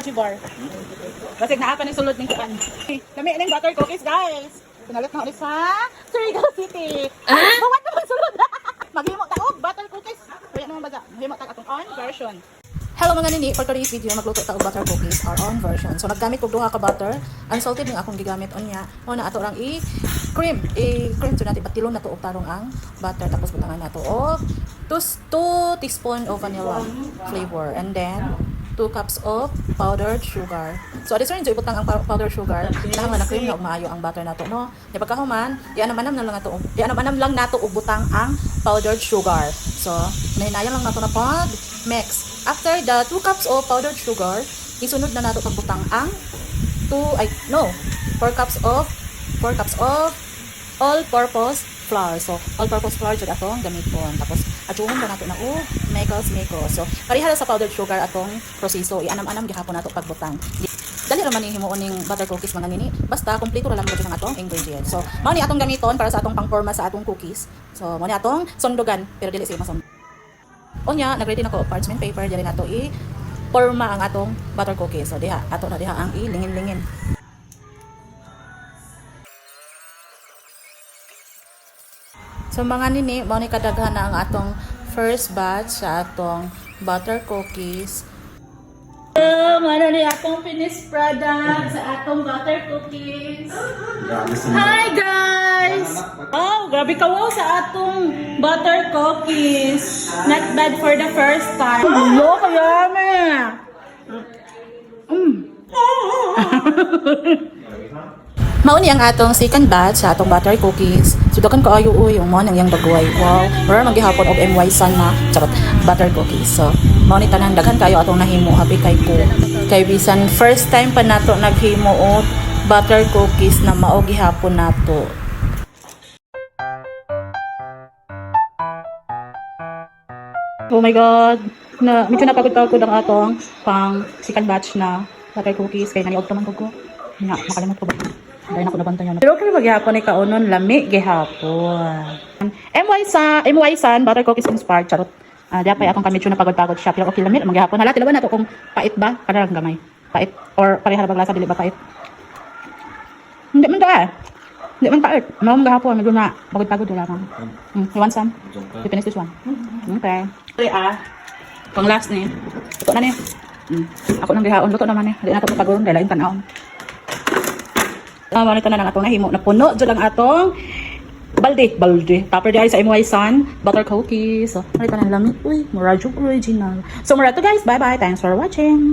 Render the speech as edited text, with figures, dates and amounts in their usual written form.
energy bar. Basig na pa ni sulod ning kuan. Kami ning butter cookies, guys. Pinalit na ulit sa Surigao City. Buwan naman sulod. Maghimo ta og butter cookies. Kaya naman baga, maghimo ta atong on version. Hello mga nini, for today's video magluto ta og butter cookies our own version. So naggamit ko duha ka butter. Unsalted ning akong gigamit unya. Una ato lang i-cream. I-cream to natin patilon na to og tarong ang butter tapos butangan nato og 2 teaspoon of vanilla flavor and then 2 cups of powdered sugar. So this rin ibutang ang powdered sugar. Nahanga na cream na og maayo ang butter nato no. Di pagkahuman, ianam-anam lang nato og butang ang powdered sugar. So hinahinayan lang nato na pag mix. After the 2 cups of powdered sugar, isunod na nato pagbutang ang 4 cups of all-purpose flour. So, all-purpose flour jud atong gamiton. Tapos adjuhon na nato na mekos. So, pareha sa powdered sugar atong proseso. Ianam-anam gihapon nato pagbutang. Dali ra man ni himuon ning butter cookies mga nini. Basta kumpleto ra lang gyud ang atong ingredients. So, mao ni atong gamiton para sa atong pangporma sa atong cookies. So, mao ni atong sundugan pero dili siya masundog. Onya, nag-ready na ko parchment paper dali nato i-forma ang atong butter cookies. So, diha ato na diha ang ilingin-lingin. So mga nini, mao ni kadaghan na ang atong first batch sa atong butter cookies. Ano ni atong finished product sa atong butter cookies. Hi guys! Oh, grabe ka wow sa atong butter cookies. Not bad for the first time. Hello, kayame! Mauni ang atong second batch sa atong butter cookies. Sudakan ko ayo yung mo nang yang bagway. Wow, wala magihapon og MY Sun na charot butter cookies. So, mauni tanan daghan kayo atong nahimo happy kay ko. Kay bisan first time pa nato naghimo og butter cookies na mao gihapon nato. Oh my god. Na medyo napagod-pagod ang atong pang second batch na butter cookies kay naniog man ko. Nga, makalimot ko ba? Dahil ako nabantayan. Pero kami maghihapon ni kaunon lami gihapon. MY Sun butter cookies inspired charot. Diya pa akong kami na pagod-pagod siya pero okay lami maghihapon. Hala tilawan nato kung pait ba kada lang gamay. Pait or pareha ba lasa dili ba pait? Hindi man ta. Hindi man pait. Mao maghihapon medyo na pagod-pagod wala man. You want some? You finish this one. Okay. Pang last ni. Ito na ni. Ako nang gihaon luto naman ni. Dili na to pagod dahil lain tan-aon. Manito na lang atong nahimo na puno jud ang atong balde topper di ay sa MY Sun butter cookies. So manito na lamig uy mura jud original. So mura to guys, bye bye, thanks for watching.